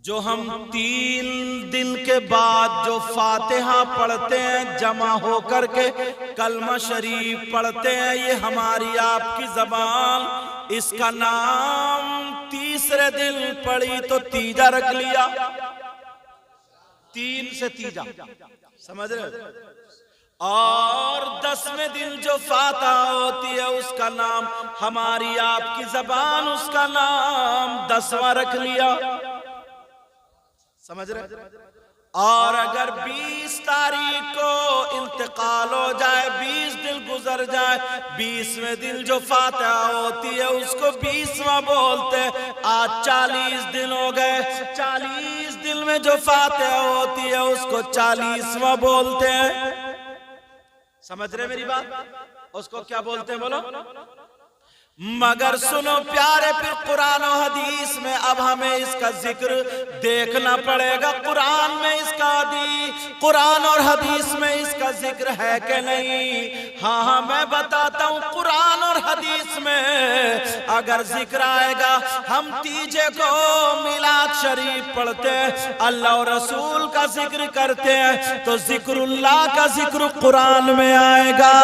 जो हम 3 दिन के बाद जो फातिहा पढ़ते हैं जमा होकर के कलमा शरीफ पढ़ते हैं, ये हमारी आपकी जबान इसका नाम तीसरे दिन पढ़ी तो तीजा रख लिया, 3 से तीजा, समझ रहे। और 10वें दिन जो फातिहा होती है उसका नाम हमारी आपकी जबान उसका नाम 10वां रख लिया, समझ रहे। और अगर 20 तारीख को इंतकाल हो जाए, 20 दिन गुजर जाए, 20वें दिन जो फातिहा होती है उसको 20वां बोलते हैं। आज 40 दिन हो गए, 40 दिन में जो फातिहा होती है उसको 40वां बोलते हैं, समझ रहे मेरी बात। उसको क्या बोलते हैं बोलो। मगर सुनो प्यारे, फिर कुरान और हदीस में अब हमें इसका जिक्र देखना पड़ेगा। कुरान में इसका कुरान और हदीस में इसका जिक्र है कि नहीं? हाँ, मैं बताता हूँ। कुरान और हदीस में अगर जिक्र आएगा, हम तीजे को मिलाद शरीफ पढ़ते हैं, अल्लाह और रसूल का जिक्र करते हैं, तो जिक्रुल्लाह का जिक्र कुरान में आएगा।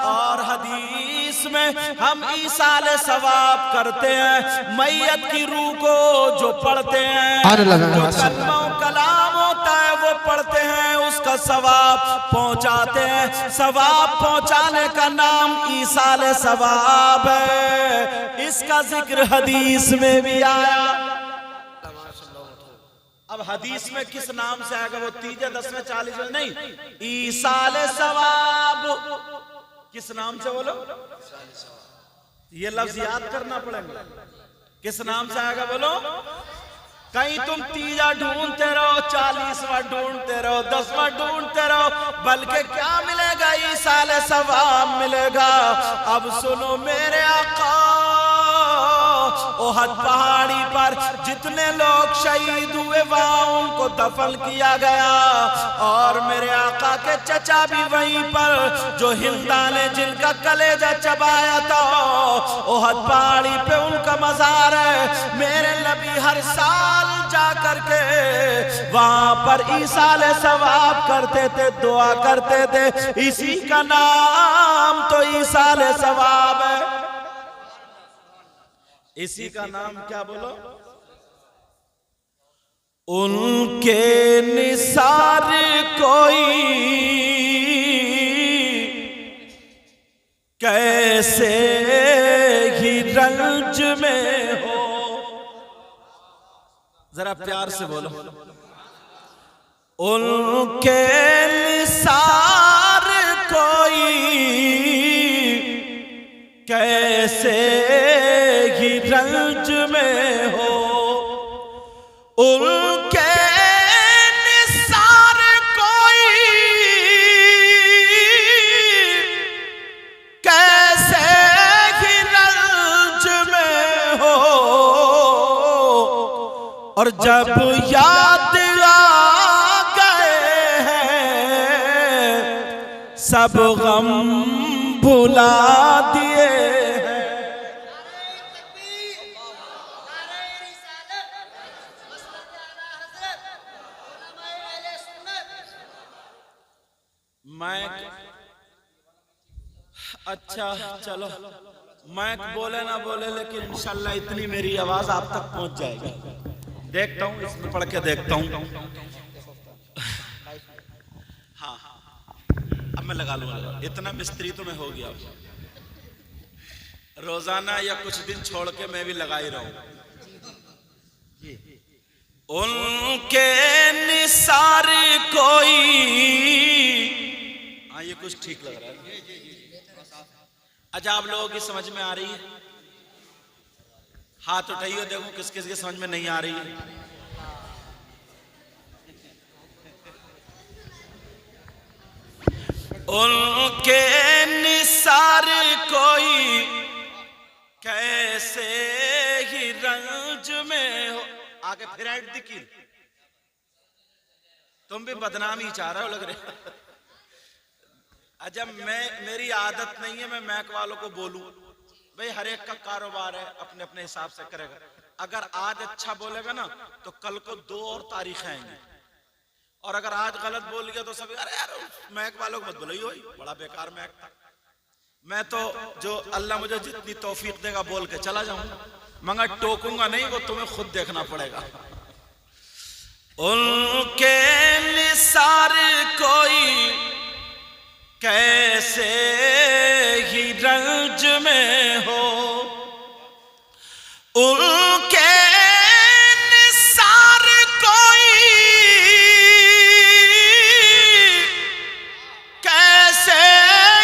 और हदीस में हम ईसा सवाब करते हैं, मैयत की रूह को जो पढ़ते हैं, जो कलाम होता है वो पढ़ते हैं, उसका सवाब पहुंचाते हैं। सवाब पहुंचाने का नाम ईसाले सवाब है। इसका जिक्र हदीस में भी आया। अब हदीस में किस नाम से आएगा? वो तीजे 10वें 40वें नहीं, ईसाले सवाब। किस नाम से बोलो? ये लफ्ज याद करना पड़ेगा। किस नाम से आएगा बोलो? कहीं तुम तीजा ढूंढते रहो, 40वां ढूंढते रहो, 10वां ढूंढते रहो, बल्कि क्या मिलेगा? ईसाले सवाब मिलेगा। अब सुनो मेरे आका, ओहद पहाड़ी पर जितने लोग शहीद हुए वहां उनको दफन किया गया, और मेरे आका के चचा भी वहीं पर, जो हिंदा ने जिनका कलेजा चबाया था, ओहद पहाड़ी पे उनका मजार है। मेरे नबी हर साल जा करके वहां पर ईसाले सवाब करते थे, दुआ करते थे। इसी का नाम तो ईसाले सवाब है। इसी का नाम क्या बोलो? उनके निसार कोई कैसे ही रंज में हो। जरा प्यार से बोलो। उनके निसार कोई कैसे ही रंज में हो, उनके निसार कोई कैसे ही रंज में हो। और जब याद आ गए हैं, सब गम भुला दिए। अच्छा चलो, मैक बोले ना बोले, लेकिन इंशाल्लाह इतनी मेरी आवाज आप तक पहुंच जाएगी। देखता हूँ, इसमें पढ़ के देखता हूँ। हाँ, अब मैं लगा लूंगा। इतना मिस्त्री तो मैं हो गया। रोजाना या कुछ दिन छोड़ के मैं भी लगा ही रहा हूं। उनके निसार कोई, हाँ ये कुछ ठीक लग रहा है। अच्छा, आप लोगों की समझ में आ रही है? हाथ उठाइए, देखो किस किस की समझ में नहीं आ रही है। उनके निसार कोई कैसे ही रंज में हो। आगे फिर ऐड दिखी। तुम भी बदनामी चाह रहे हो लग रहे। अच्छा, मेरी आदत नहीं है मैं मैक वालों को बोलूं। भाई हर एक का कारोबार है, अपने अपने हिसाब से करेगा। अगर आज अच्छा बोलेगा ना तो कल को 2 और तारीखें आएंगी, और अगर आज गलत बोल गया तो सब अरे यार महक वालों को मत बोलो, ही बड़ा बेकार महक था। मैं तो जो अल्लाह मुझे जितनी तौफीक देगा बोल के चला जाऊंगा, मगर टोकूंगा नहीं, वो तुम्हें खुद देखना पड़ेगा। उनके निसार कोई कैसे ही रंज में हो, उनके निसार कोई कैसे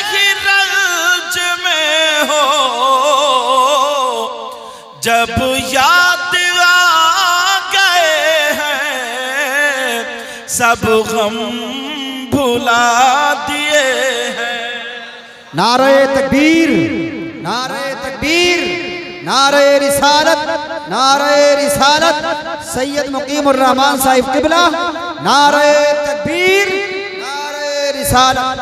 ही रंज में हो, जब याद आ गए हैं सब गम भुला दिए हैं। नारे तकबीर, नारे तकबीर, नारे रिसालत, नारे रिसालत, सैयद मुकीमुर रहमान साहिब किबला, नारे तकबीर, नारे रिसालत।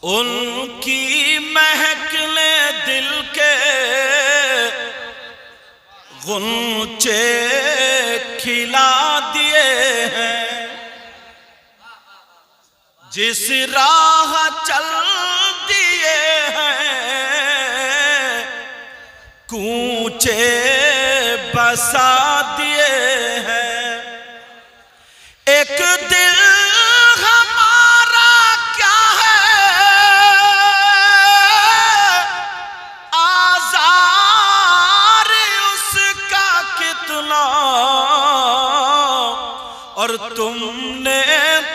उनकी महकले दिल के गुंचे खिला दिए हैं, जिस राह चल दिए हैं कूचे बसा दिए हैं। एक दिल हमारा क्या है आज़ार उसका कितना, और तुमने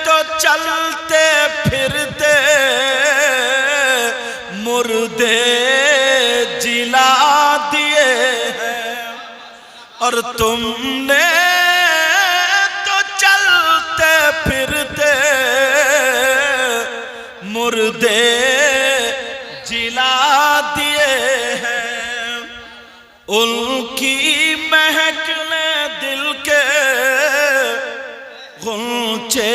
तो चलते फिरते मुर्दे जिला दिए हैं, और तुमने तो चलते फिरते मुर्दे जिला दिए हैं। उनकी महकले दिल के गुंचे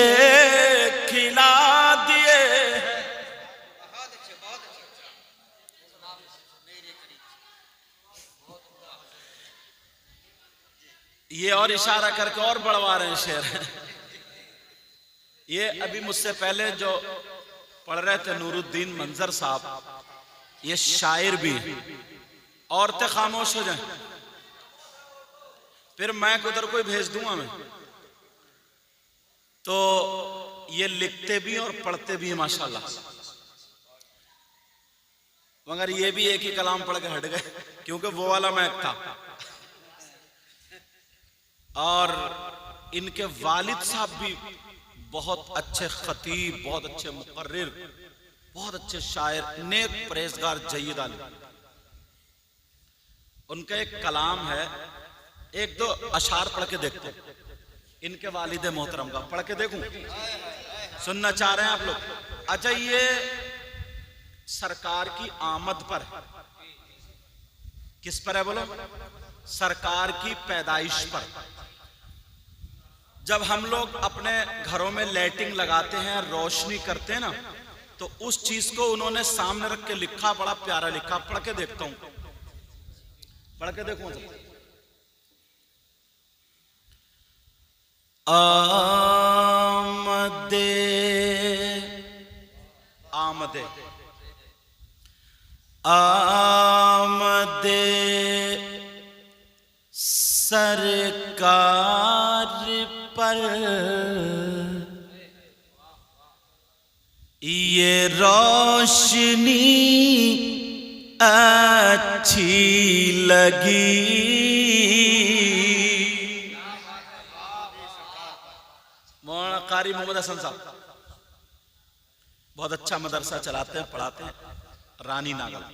खिला दिए हैं। ये और इशारा करके और बढ़वा रहे हैं शेर। ये अभी मुझसे पहले जो पढ़ रहे थे नूरुद्दीन मंजर साहब, ये शायर भी हैं। औरतें खामोश हो जाएं, फिर मैं उधर कोई भेज दूंगा मैं, तो ये लिखते भी और पढ़ते भी हैं माशाल्लाह। मगर ये भी एक ही कलाम पढ़ के हट गए, क्योंकि वो वाला मैं था। और इनके वालिद साहब भी बहुत अच्छे खतीब, बहुत अच्छे मुकर्रिर, बहुत अच्छे शायर, नेक परहेजगार जय्यद आलिम। उनका एक कलाम है, एक दो अशार पढ़ के देखते हैं इनके वालिद मोहतरम का, पढ़ के देखूं, सुनना चाह रहे हैं आप लोग? अच्छा, ये सरकार की आमद पर, किस पर है बोलो? सरकार की पैदाइश पर। जब हम लोग अपने घरों में लाइटिंग लगाते हैं, रोशनी करते हैं ना, तो उस चीज को उन्होंने सामने रख के लिखा, बड़ा प्यारा लिखा। पढ़ के देखता हूं, पढ़ के देखूं। आमदे आमदे आमदे सरकार पर ये रोशनी अच्छी लगी। मौलाना कारी मोहम्मद हसन साहब बहुत अच्छा मदरसा चलाते हैं, पढ़ाते हैं, रानी नागल।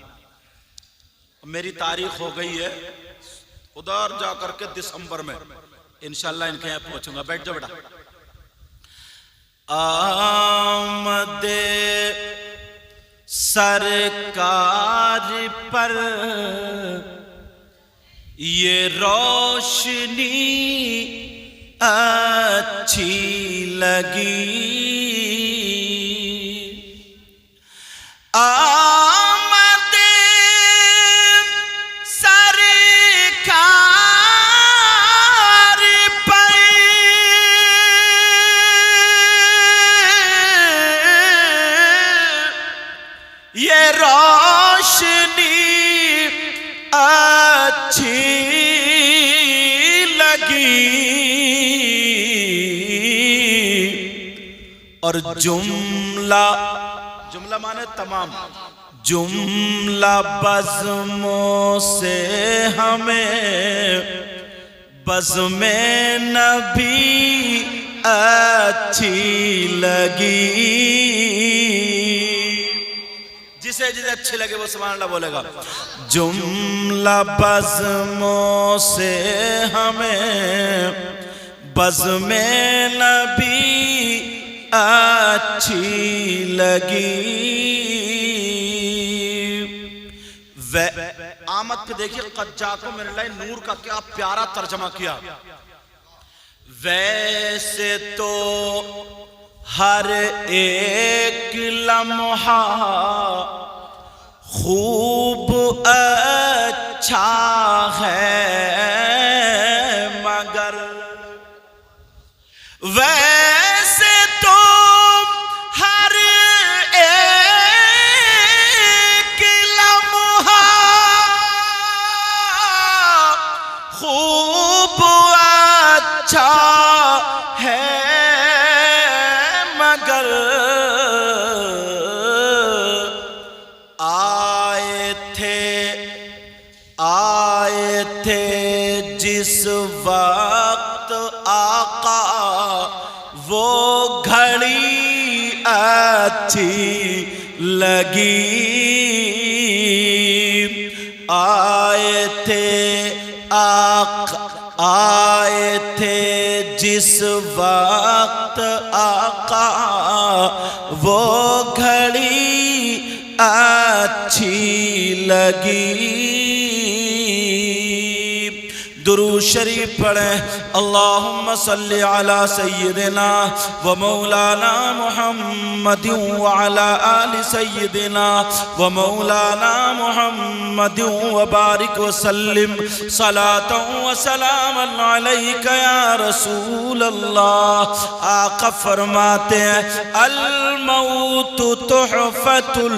मेरी तारीख हो गई है, उधर जाकर के दिसंबर में इंशाल्लाह इनके यहाँ पहुंचूंगा। बैठ जाओ बेटा। आमदे सरकार पर ये रोशनी अच्छी लगी। आमदे सरकार लगी और जुमला, जुमला माने तमाम, जुमला बज़्मों से हमें बज़्म नबी अच्छी लगी। जिसे जिसे अच्छी लगे वो सुभान अल्लाह बोलेगा। जुमला बज़्मों से हमें बज़्म नबी अच्छी लगी। वे आमद पे देखिए कज्जाको मेरे लिए नूर का क्या प्यारा तर्जमा किया। वैसे तो हर एक लम्हा खूब अच्छा है, मगर वैसे तो हर एक लम्हा खूब अच्छा है, मगर आए थे जिस वक्त आका वो घड़ी अच्छी लगी। आए थे जिस वक्त आका वो घड़ी अच्छी लगी। दुरूद शरीफ पढ़ें। अल्लाहुम्मा सल्ली अला सय्यिदिना व मौलाना मुहम्मदिन व अला आलि सय्यिदिना व मौलाना मुहम्मदिन व बारिक व सल्लिम सलातन व सलामन अलैका या रसूल अल्लाह। आका फरमाते हैं अल मौतु तुहफतुल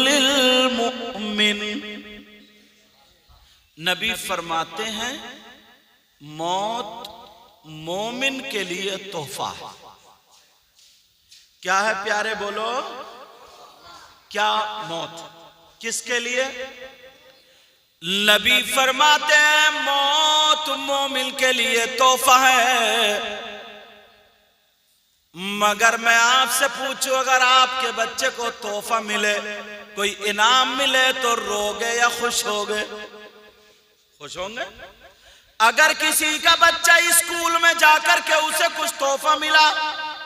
लिल मुमिन। नबी फरमाते हैं मौत मोमिन के लिए तोहफा है। क्या है प्यारे बोलो, क्या मौत किसके लिए? नबी फरमाते हैं मौत मोमिन के लिए तोहफा है। मगर मैं आपसे पूछूं अगर आपके बच्चे को तोहफा मिले, कोई इनाम मिले तो रोगे या खुश होगे? खुश होंगे। अगर किसी का बच्चा स्कूल में जाकर के उसे कुछ तोहफा मिला,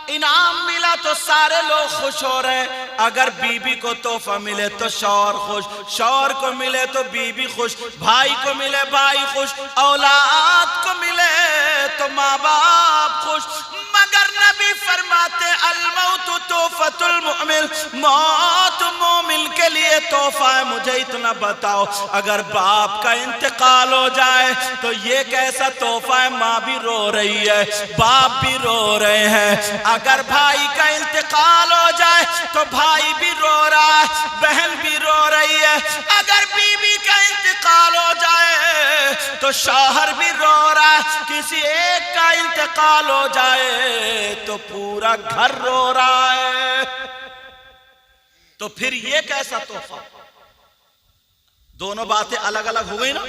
इनाम मिला तो सारे लोग खुश हो रहे। अगर बीबी को तोहफा मिले तो शौहर खुश, शौहर को मिले तो बीबी खुश, भाई को मिले भाई खुश, औलाद को मिले तो माँ बाप खुश। मगर नबी फरमाते अल मौतु तोहफतुल मुमिन, मौत मोमिन के लिए तोहफा है। मुझे इतना बताओ अगर बाप का इंतकाल हो जाए तो ये कैसा तोहफा है? माँ भी रो रही है, बाप भी रो रहे हैं। अगर भाई का इंतकाल हो जाए तो भाई भी रो रहा है, बहन भी रो रही है। अगर बीवी का इंतकाल हो जाए तो शौहर भी रो रहा है। किसी एक का इंतकाल हो जाए तो पूरा घर रो रहा है। तो फिर ये कैसा तोहफा? दोनों बातें अलग अलग हो गई ना।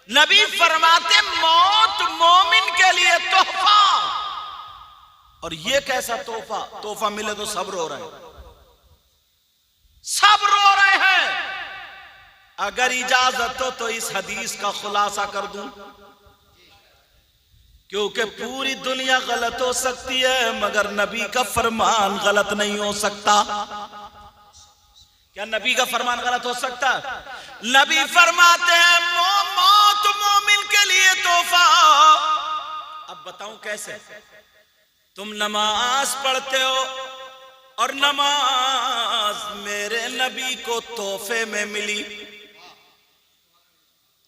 नबी फरमाते मौत मोमिन के लिए तोहफा, और ये कैसा तोहफा? तोहफा मिले तो सब रो रहे हैं, सब रो रहे हैं। अगर इजाजत हो तो इस हदीस का खुलासा कर दूं, क्योंकि पूरी दुनिया गलत हो सकती है मगर नबी का फरमान गलत नहीं हो सकता। क्या नबी का फरमान गलत हो सकता? नबी फरमाते हैं मौत मोमिन के लिए तोहफा। अब बताऊं कैसे? तुम नमाज पढ़ते हो और नमाज मेरे नबी को तोहफे में मिली,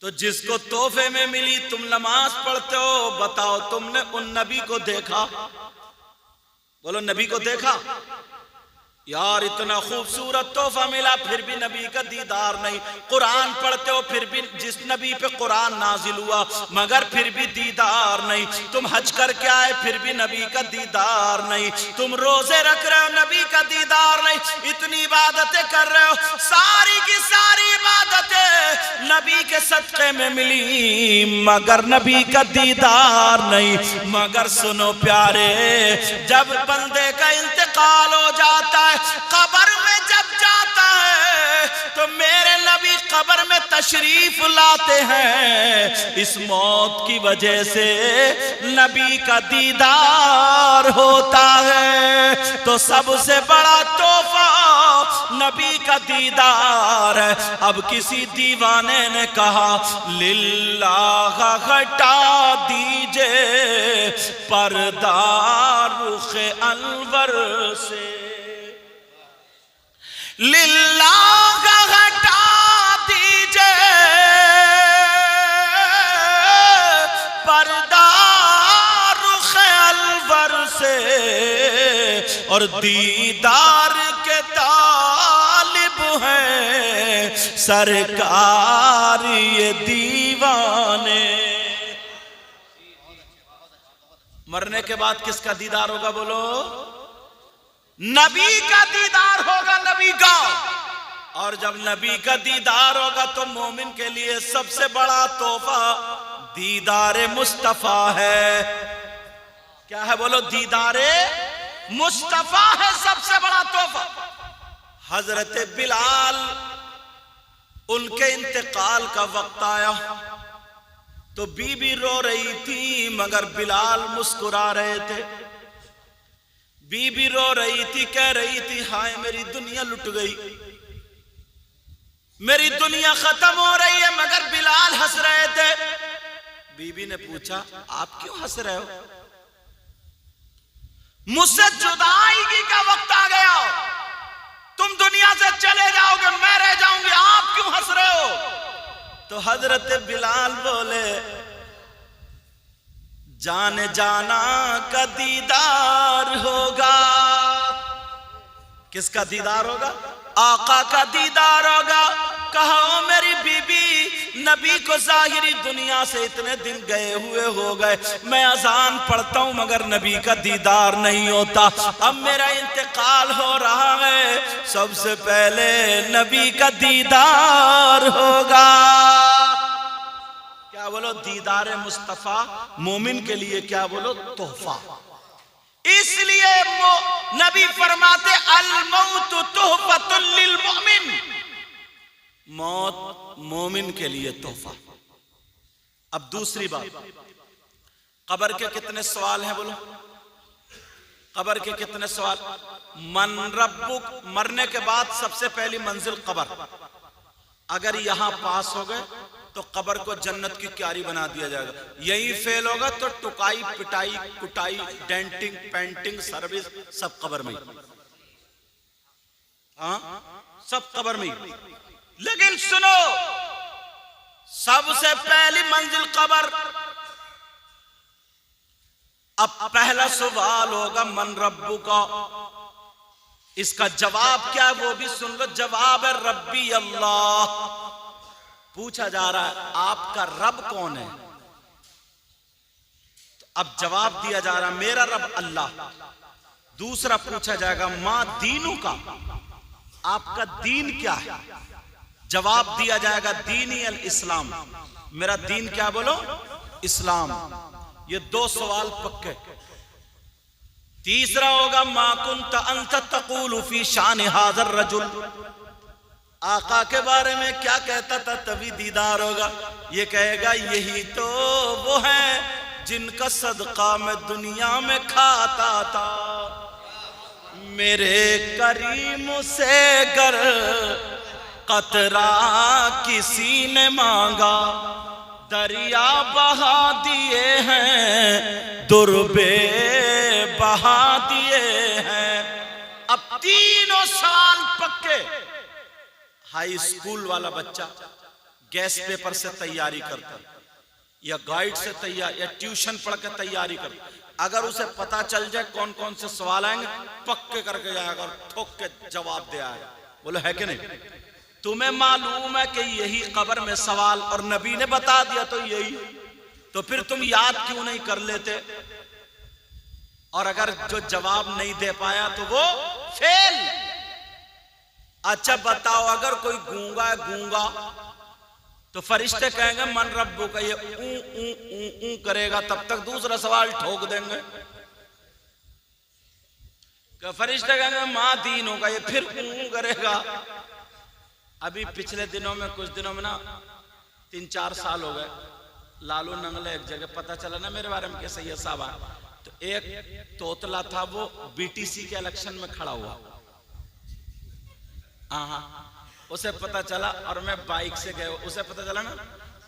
तो जिसको तोहफे में मिली तुम नमाज पढ़ते हो, बताओ तुमने उन नबी को देखा? बोलो नबी को देखा? यार इतना खूबसूरत तोहफा मिला फिर भी नबी का दीदार नहीं। कुरान पढ़ते हो फिर भी, जिस नबी पे कुरान नाजिल हुआ मगर फिर भी दीदार नहीं। तुम हज करके आए फिर भी नबी का दीदार नहीं। तुम रोजे रख रहे हो नबी का दीदार नहीं। इतनी इबादतें कर रहे हो, सारी की सारी इबादतें नबी के सदक़े में मिली मगर नबी का दीदार नहीं। मगर सुनो प्यारे, जब बंदे का इंतकाल हो जाता है, कब्र में जब जाता है तो मेरे नबी कब्र में तशरीफ लाते हैं। इस मौत की वजह से नबी का दीदार होता है। तो सबसे बड़ा तोहफा नबी का दीदार है। अब किसी दीवाने ने कहा लिल्लाह हटा दीजिए पर्दा रुखे अनवर से, लिल्लाह हटा दीजिए पर्दा रुखे अनवर से, और दीदार के तालिब हैं सरकार ये दीवाने। मरने के बाद किसका दीदार होगा बोलो? नबी का दीदार होगा, नबी का। और जब नबी का दीदार होगा तो मोमिन के लिए सबसे बड़ा तोहफा दीदारे मुस्तफा है। क्या है बोलो? दीदारे मुस्तफा है सबसे बड़ा तोहफा। हजरत बिलाल, उनके इंतकाल का वक्त आया तो बीबी रो रही थी मगर बिलाल मुस्कुरा रहे थे। बीबी रो रही थी, कह रही थी हाय मेरी दुनिया लुट गई, मेरी दुनिया खत्म हो रही है, मगर बिलाल हंस रहे थे। बीबी ने पूछा आप क्यों हंस रहे हो? मुझसे जुदाई का वक्त आ गया, तुम दुनिया से चले जाओगे, मैं रह जाऊंगी, आप क्यों हंस रहे हो? तो हजरत बिलाल बोले जाने जाना का दीदार होगा। किसका दीदार होगा? आका का दीदार होगा। कहा ओ मेरी बीबी, नबी को जाहिरी दुनिया से इतने दिन गए हुए हो गए, मैं अजान पढ़ता हूं मगर नबी का दीदार नहीं होता। अब मेरा इंतकाल हो रहा है, सबसे पहले नबी का दीदार होगा। क्या बोलो? दीदार मुस्तफा मोमिन के लिए क्या बोलो? तोहफा। इसलिए नबी फरमाते अल मौत तोहफतुल लिल मोमिन, मौत मोमिन के लिए तोहफा। अब दूसरी बात, कब्र के कितने सवाल हैं बोलो? कब्र के कितने सवाल? मन रब्बुक, मरने के बाद सबसे पहली मंजिल कब्र। अगर यहां पास हो गए तो कब्र को जन्नत की क्यारी बना दिया जाएगा। यही फेल होगा तो टुकाई पिटाई कुटाई डेंटिंग पेंटिंग सर्विस सब कब्र में। हाँ, सब कब्र में। लेकिन सुनो, सबसे पहली मंजिल कब्र। अब पहला सवाल होगा मन रब्बु का। इसका जवाब क्या है वो भी सुन लो। जवाब है रब्बी अल्लाह। पूछा जा रहा है आपका रब कौन है? तो अब जवाब दिया जा रहा है मेरा रब अल्लाह। दूसरा पूछा जाएगा मां दीनू का, आपका दीन क्या है? जवाब दिया जाएगा दीनी अल इस्लाम, मेरा दीन क्या बोलो? इस्लाम। ये दो सवाल पक्के। तीसरा होगा मा कुंत अंत तक़ूलु फी शान हाज़र रजुल, आका के बारे में क्या कहता था? तभी दीदार होगा। ये कहेगा यही तो वो है जिनका सदका मैं दुनिया में खाता था। मेरे करीम से गर कतरा किसी ने मांगा, दरिया बहा दिए हैं, दुर्बे बहा दिए हैं। अब तीनों साल पक्के। हाई स्कूल वाला बच्चा गैस पेपर से तैयारी करता, या गाइड से तैयार या ट्यूशन पढ़ के तैयारी कर, अगर उसे पता चल जाए कौन कौन से सवाल आएंगे पक्के करके जाएगा और ठोक के जवाब दे आएगा। बोले है कि नहीं? तुम्हें मालूम है कि यही कब्र में सवाल और नबी ने बता दिया तो यही, तो फिर तुम याद क्यों नहीं कर लेते? और अगर जो जवाब नहीं दे पाया तो वो फेल। अच्छा बताओ, अगर कोई गूंगा है, गूंगा, तो फरिश्ते कहेंगे मन रब्बू का, ये ऊ करेगा तब तक दूसरा सवाल ठोक देंगे। फरिश्ते कहेंगे माँ दीन होगा, ये फिर ऊ करेगा। अभी पिछले दिनों में, कुछ दिनों में ना, 3-4 साल हो गए, लालू नंगले एक जगह पता चला ना मेरे बारे में कि सैयद साहब आए, तो एक तोतला था वो बीटीसी के इलेक्शन में खड़ा हुआ। हाँ, उसे पता चला और मैं बाइक से गया, उसे पता चला ना,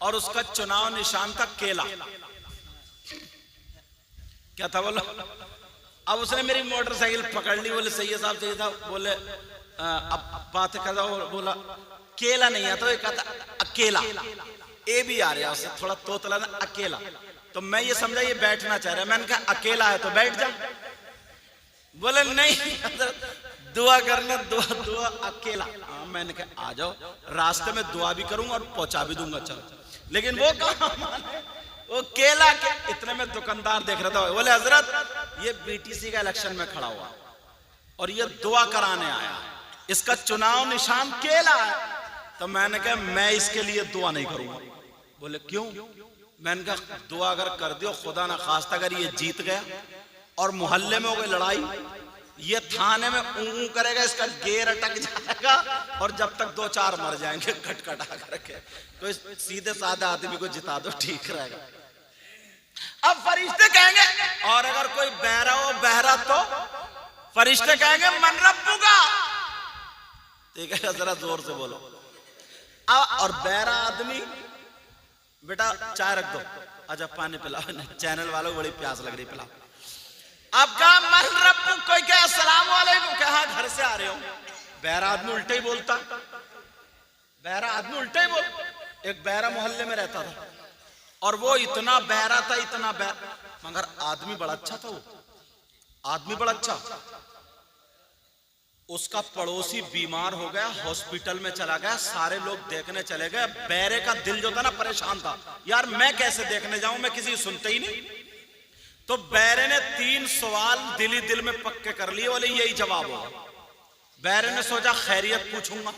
और उसका चुनाव निशान था केला। क्या था बोलो? अब उसने मेरी मोटरसाइकिल पकड़ ली, बोले सैयद साहब, बोले अब बात कर, बोला केला नहीं आता, तो कहता अकेला, ए भी आ रहा, उससे थोड़ा तोतला ना, अकेला। तो मैं ये समझा ये बैठना चाह रहा है, मैंने कहा अकेला है तो बैठ जा। बोले नहीं दुआ करना, दुआ अकेला। मैंने कहा आ जाओ, रास्ते में दुआ भी करूंगा और पहुंचा भी दूंगा, चलो। लेकिन वो कहा माने, वो केला के इतने में दुकानदार देख रहा था, बोले हजरत ये बीटीसी का इलेक्शन में खड़ा हुआ और ये दुआ कराने आया, इसका चुनाव निशान केला है। तो मैंने कहा मैं इसके लिए दुआ नहीं करूंगा। बोले क्यों? मैंने कहा दुआ अगर कर दियो, खुदा ना खास्ता अगर ये जीत गया और मोहल्ले में हो गई लड़ाई, ये थाने में ऊं करेगा, इसका गेर अटक जाएगा और जब तक 2-4 मर जाएंगे खटखटा करके, तो इस सीधे साधे आदमी को जिता दो, ठीक रहेगा। अब फरिश्ते कहेंगे, और अगर कोई बहरा हो, बहरा, तो फरिश्ते कहेंगे मन रब्बुका, ठीक है, जरा जोर से बोलो। और बहरा आदमी, बेटा चाय रख दो, अच्छा पानी पिलाओ, चैनल वालों को बड़ी प्यास लग रही, पिलाओ। अब कहा मन रब्बु, कोई कहे अस्सलाम वालेकुम, कहा घर से आ रहे हो। बहरा आदमी उल्टे ही बोलता, बहरा आदमी उल्टे ही बोल। एक बहरा मोहल्ले में रहता था और वो इतना बहरा था, इतना बहरा, मगर आदमी बड़ा अच्छा था, वो आदमी बड़ा अच्छा। उसका पड़ोसी बीमार हो गया, हॉस्पिटल में चला गया, सारे लोग देखने चले गए। बहरे का दिल जो था ना परेशान था, यार मैं कैसे देखने जाऊं, मैं किसी सुनते ही नहीं। तो बहरे ने 3 सवाल दिल ही दिल में पक्के कर लिए, बोले यही जवाब होगा। बहरे ने सोचा खैरियत पूछूंगा,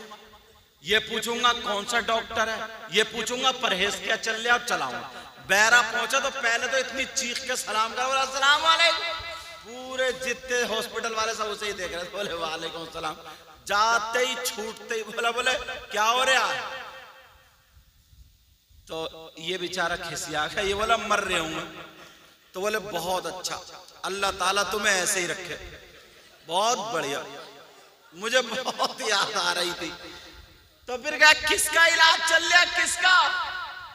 ये पूछूंगा कौन सा डॉक्टर है, ये पूछूंगा परहेज क्या चल रहा है, चलाऊंगा। बहरा पहुंचा तो पहले तो इतनी चीख के सलाम करा, बोला अस्सलाम वालेकुम। पूरे जितने हॉस्पिटल वाले सब उसे ही देख रहे थे, बोले वालेकुम सलाम। जाते ही छूटते ही बोले क्या हो रहा है? तो ये बेचारा खिसिया गया, ये बोला मर रहे हूं। तो बोले बहुत अच्छा, अल्लाह ताला तुम्हें ऐसे ही रखे, बहुत बढ़िया। मुझे बहुत याद आ रही थी। तो फिर क्या किसका इलाज चल रहा, किसका?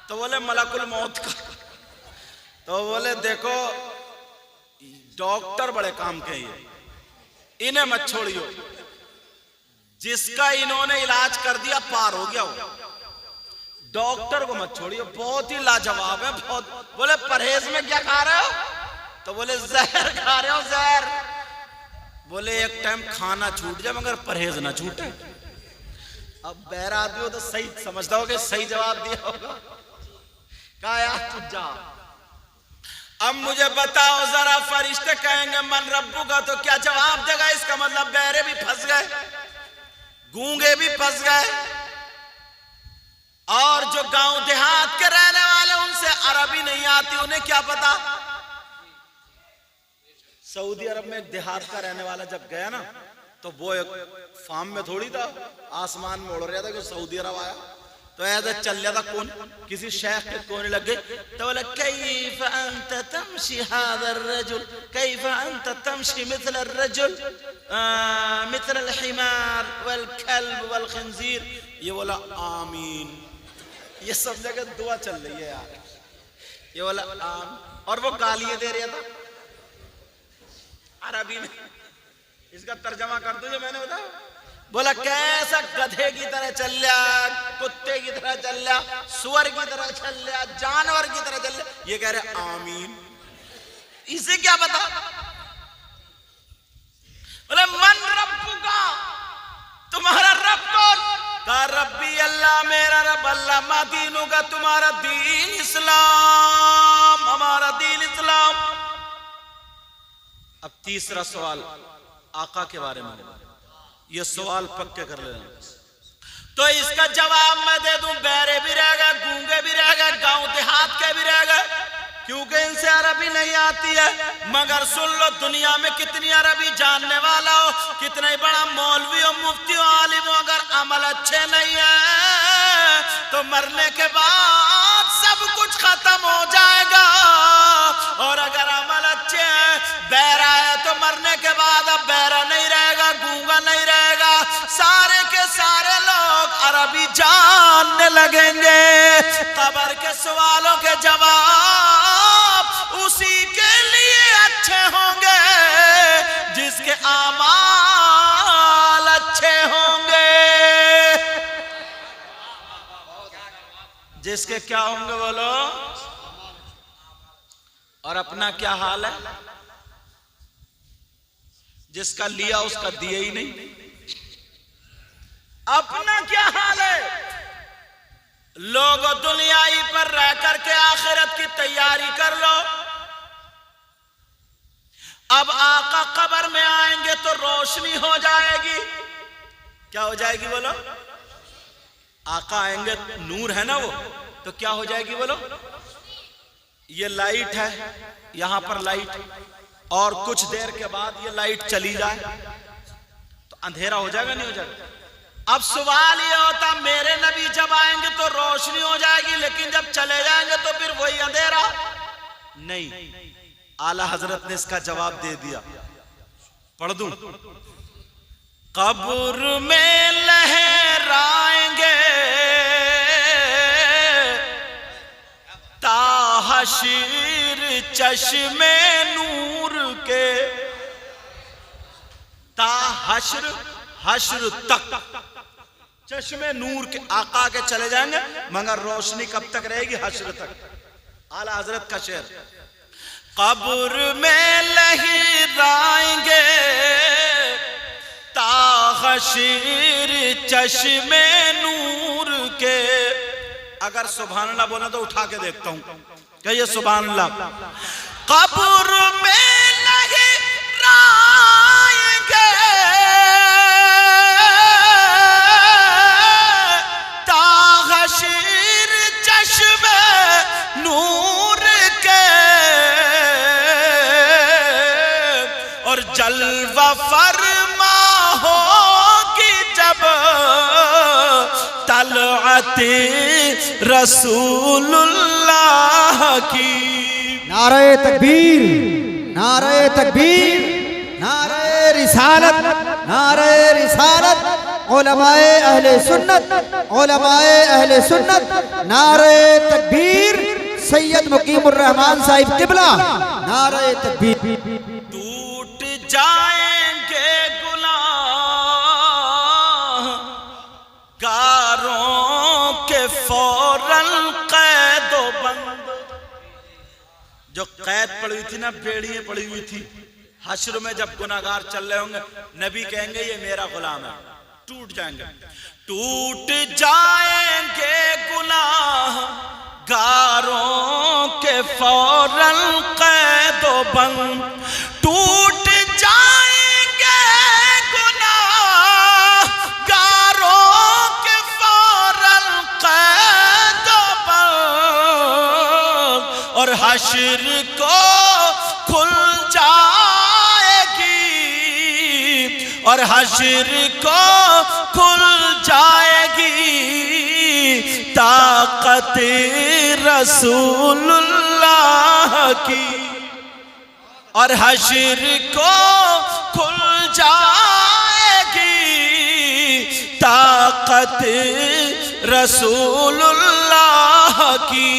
तो बोले मलकुल मौत का। तो बोले देखो डॉक्टर बड़े काम के हैं, इन्हें मत छोड़ियो, जिसका इन्होंने इलाज कर दिया पार हो गया वो, डॉक्टर को मत छोड़ियो, बहुत ही लाजवाब है बहुत। बोले परहेज में क्या खा रहे हो? तो बोले जहर खा रहे हो, जहर। बोले एक टाइम खाना छूट जाए मगर परहेज ना छूटे। अब बहरा आदमी हो तो सही समझता हो कि सही जवाब दिया होगा, कहा यार तू जा। अब मुझे बताओ जरा, फरिश्ते कहेंगे मन रब्बू का, तो क्या जवाब देगा? इसका मतलब बहरे भी फंस गए, गूंगे भी फंस गए, और जो गांव देहात के रहने वाले उनसे अरबी नहीं आती, उन्हें क्या पता। सऊदी अरब में एक देहात का रहने वाला जब गया ना, तो वो एक फार्म में थोड़ी था, आसमान में उड़ रहा था कि सऊदी अरब आया। तो ऐसे चल रहा था, कौन किसी शेख के कोने लग गए। तो बोला कैफ अंत तमशी हादा अर्रजुल, कैफ अंत तमशी मिथल अर्रजुल मिथल अलहिमार वलकल्ब वलखंजीर। ये बोला आमीन, ये सब जगह दुआ चल रही है यार। ये बोला आमीन, और वो गालियां दे रहा था अरबी में। इसका तर्जमा कर दो जो मैंने बताया। बोला कैसा गधे की तरह चल लिया, कुत्ते की तरह चल लिया, सुअर की तरह चल लिया, जानवर की तरह चल लिया। ये कह रहे आमीन, इसे क्या पता। बोले मन रब्बुका, तुम्हारा रब कौन? कहा रब्बी अल्लाह, मेरा रब अल्लाह। मा दीनुका, तुम्हारा दीन इस्लाम, हमारा दीन इस्लाम। अब तीसरा सवाल आका के बारे में, ये सवाल पक्के कर लेना। तो इसका जवाब मैं दे दूं, बहरे भी रह गए, गूंगे भी रह गए, गांव देहात के भी रह गए, क्योंकि इनसे अरबी नहीं आती है। मगर सुन लो, दुनिया में कितनी अरबी जानने वाला हो, कितना ही बड़ा मौलवी हो, मुफ्ती हो, आलिम हो, अगर अमल अच्छे नहीं है तो मरने के बाद सब कुछ खत्म हो जाएगा। और अगर अमल अच्छे हैं, बहरा है तो मरने के बाद अब बहरा नहीं रहेगा, गूंगा नहीं रहेगा, सारे के सारे लोग अरबी जानने लगेंगे। कब्र के सवालों के जवाब उसी के लिए अच्छे होंगे जिसके आमाल अच्छे होंगे। जिसके क्या होंगे बोलो? और अपना क्या हाल है? जिसका लिया उसका दिया ही नहीं। अपना क्या हाल है? लोग दुनियाई पर रह करके आखिरत की तैयारी कर लो। अब आका कब्र में आएंगे तो रोशनी हो जाएगी। क्या हो जाएगी बोलो? आका आएंगे, नूर है ना वो, तो क्या हो जाएगी बोलो? ये लाइट है, यहां पर लाइट, और कुछ देर के बाद ये लाइट चली जाए तो अंधेरा हो जाएगा नहीं हो जाएगा? अब सवाल ये होता, मेरे नबी जब आएंगे तो रोशनी हो जाएगी, लेकिन जब चले जाएंगे तो फिर वही अंधेरा? नहीं। आला हजरत ने इसका जवाब दे दिया, पढ़ दूं? कब्र में लहराएंगे ताहशीर चश्मे नूर के। ताहशर, हश्र तक, चश्मे नूर के आका के चले जाएंगे, मगर रोशनी कब तक रहेगी? हश्र तक। आला हजरत का शेर, कब्र में लहराएंगे ताहशीर चश्मे नूर के। अगर सुभान अल्लाह बोला तो उठा के देखता हूं, कहिए सुभान अल्लाह। कब्र में लहराएंगे ताहशीर चश्मे नूर के, और जलवा फरमा होगी जब तलअते रसूलुल्लाह की। नारे तकबीर, नारे तकबीर, नारे रिसालत, नारे रिसालत, उलमाए अहले सुन्नत, उलमाए अहले सुन्नत, नारे तकबीर, सैयद मुकीमुर रहमान साहिब किबला, नारे तकबीर। टूट जाएंगे गुनाहगारों के फौरन कैदो बंद। जो कैद पड़ी हुई थी ना, बेड़ियां पड़ी हुई थी, हश्र में जब गुनाहगार चल रहे होंगे, नबी कहेंगे ये मेरा गुलाम है, टूट जाएंगे। टूट जाएंगे गुनाहगारों के फौरन कैदो बंद। टूट जाएंगे गुनाहगारों के फौरन कैदो बंद, और हश्र को खुल जाएगी, और हश्र को खुल जाएगी ताकत रसूलुल्लाह की। और हश्र को खुल जाएगी ताकत रसूलुल्लाह की।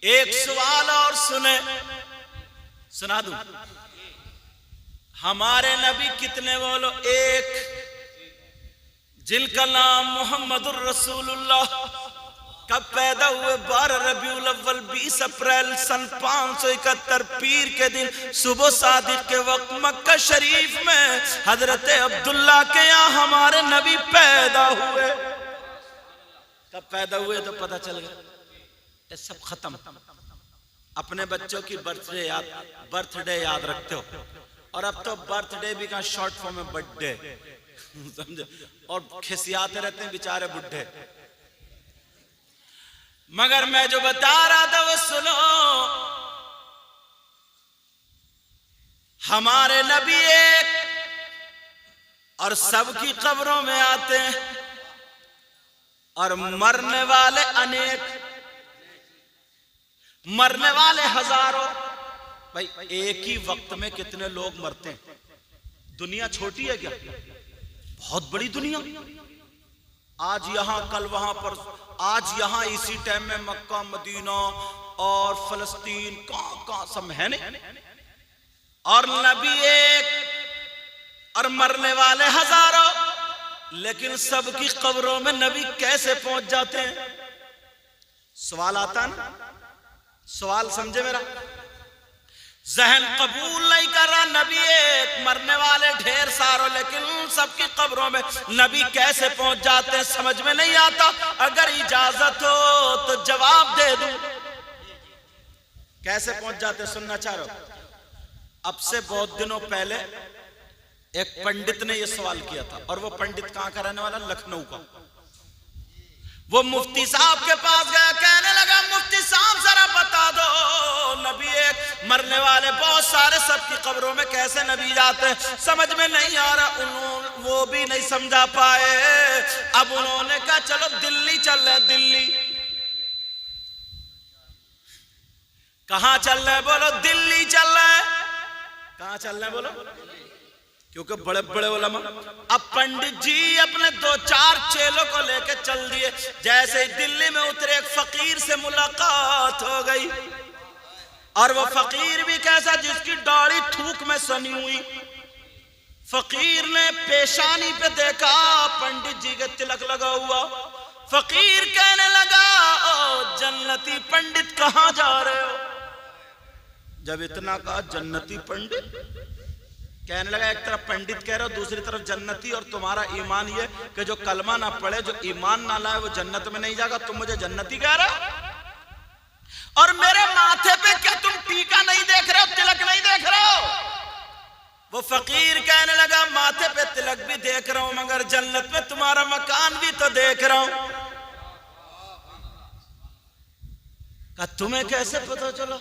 एक सवाल और सुने, सुना दूं? हमारे नबी कितने बोलो? एक, जिनका नाम मोहम्मदुर रसूलुल्लाह। कब पैदा हुए? 12 रबीउल अव्वल 20 अप्रैल सन 571 पीर के दिन सुबह सादिक के वक्त मक्का शरीफ में हजरत अब्दुल्ला के यहाँ हमारे नबी पैदा हुए। कब पैदा हुए तो पता चल गया, ये सब खत्म। अपने बच्चों की बर्थडे याद रखते हो, और अब तो बर्थडे भी का शॉर्ट फॉर्म में बर्थडे समझे, और खिसियाते रहते हैं बेचारे बुढ़े। मगर मैं जो बता रहा था वो सुनो। हमारे नबी एक और सबकी कब्रों में आते हैं, और मरने वाले अनेक, मरने वाले हजारों। भाई एक ही वक्त में कितने लोग मरते हैं? दुनिया छोटी है क्या? बहुत बड़ी दुनिया। आज यहां कल वहां पर, आज यहां इसी टाइम में मक्का मदीना और फलस्तीन कहां सब है नहीं। और नबी एक और मरने वाले हजारों, लेकिन सबकी कब्रों में नबी कैसे पहुंच जाते हैं? सवाल आता ना, सवाल समझे मेरा? जहन कबूल नहीं कर रहा। नबी एक, मरने वाले ढेर सारों, लेकिन सबकी कब्रों में नबी कैसे पहुंच जाते हैं समझ में नहीं आता। अगर इजाजत हो तो जवाब दे दूं, कैसे पहुंच जाते सुनना चाह रहे हो? अब से बहुत दिनों पहले एक पंडित ने यह सवाल किया था, और वो पंडित कहां का रहने वाला? लखनऊ का। वो मुफ्ती साहब के पास गया, कहने लगा मुफ्ती साहब जरा बता दो, नबी एक, मरने वाले बहुत सारे, सबकी कब्रों में कैसे नबी जाते हैं? समझ में नहीं आ रहा। वो भी नहीं समझा पाए। अब उन्होंने कहा चलो दिल्ली चल रहे। दिल्ली कहां चल रहे? बोलो दिल्ली चल रहे। कहां चल रहे बोलो? क्योंकि बड़े बड़े उलमा। अब पंडित जी अपने 2-4 चेलों को लेके चल दिए। जैसे ही दिल्ली में उतरे, एक फकीर से मुलाकात हो गई, और वो फकीर भी कैसा? जिसकी दाढ़ी थूक में सनी हुई। फकीर ने पेशानी पे देखा पंडित जी के तिलक लगा हुआ। फकीर कहने लगा, ओ जन्नती पंडित कहां जा रहे हो? जब इतना कहा जन्नती पंडित, कहने लगा एक तरफ पंडित कह रहे हो, दूसरी तरफ जन्नती, और तुम्हारा ईमान ये कि जो कलमा ना पढ़े, जो ईमान ना लाए, वो जन्नत में नहीं जाएगा। तुम मुझे जन्नती कह रहे हो? और मेरे माथे पे क्या तुम टीका नहीं देख रहे हो, तिलक नहीं देख रहे हो? वो फकीर कहने लगा माथे पे तिलक भी देख रहा हूं, मगर जन्नत में तुम्हारा मकान भी तो देख रहा हूं। कहा तुम्हें कैसे पता चला?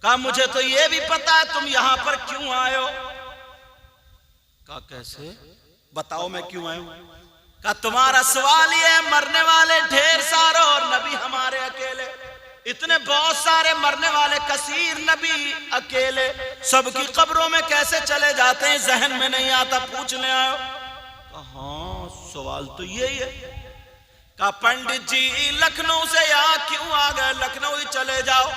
कहा मुझे तो ये भी पता है, तुम यहां पर क्यों आए हो? कहा कैसे? बताओ मैं क्यों आया हूं? कहा तुम्हारा सवाल ये है, मरने वाले ढेर सारे और नबी हमारे अकेले। इतने बहुत सारे मरने वाले कसीर, नबी अकेले, सबकी कब्रों में कैसे चले जाते हैं? जहन में नहीं आता, पूछने आयो। हाँ सवाल तो यही है। कहा पंडित जी लखनऊ से यहाँ क्यों आ गए? लखनऊ ही चले जाओ।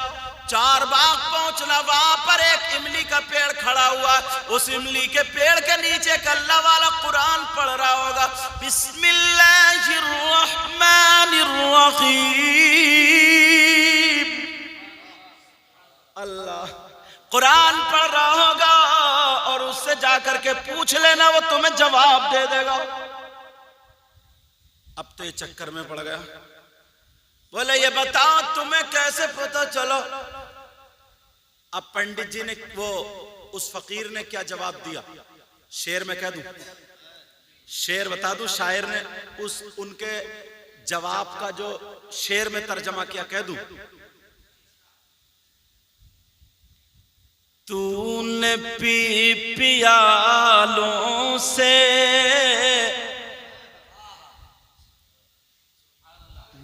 4 बाग पहुंचना, वहां पर एक इमली का पेड़ खड़ा हुआ। उस इमली के पेड़ के नीचे एक अल्लाह वाला कुरान पढ़ रहा होगा, बिस्मिल्लाहिर्रहमानिर्रहीम। अल्लाह कुरान पढ़ रहा होगा, और उससे जाकर के पूछ लेना, वो तुम्हें जवाब दे देगा। अब तो ये चक्कर में पड़ गया। बोले ये बताओ तुम्हें कैसे पता चलो? अब पंडित जी ने, वो उस फकीर ने क्या जवाब दिया? शेर में कह दूं? शेर बता दूं? शायर ने उस उनके जवाब का जो शेर में तर्जमा किया, कह दूं? तूने पी पियालों से,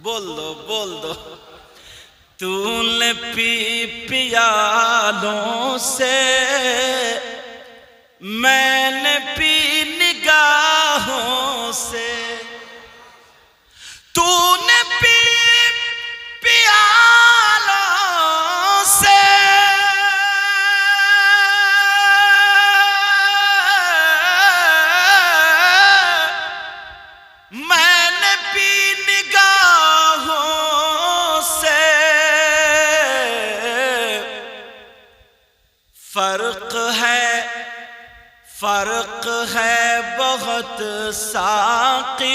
बोल दो बोल दो, तूने पी पियालों से, मैंने पी निगाहों से। तूने पी पियालों से, फर्क है बहुत साकी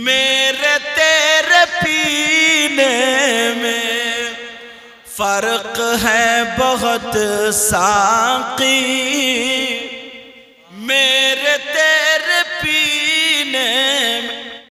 मेरे तेरे पीने में, फर्क है बहुत साकी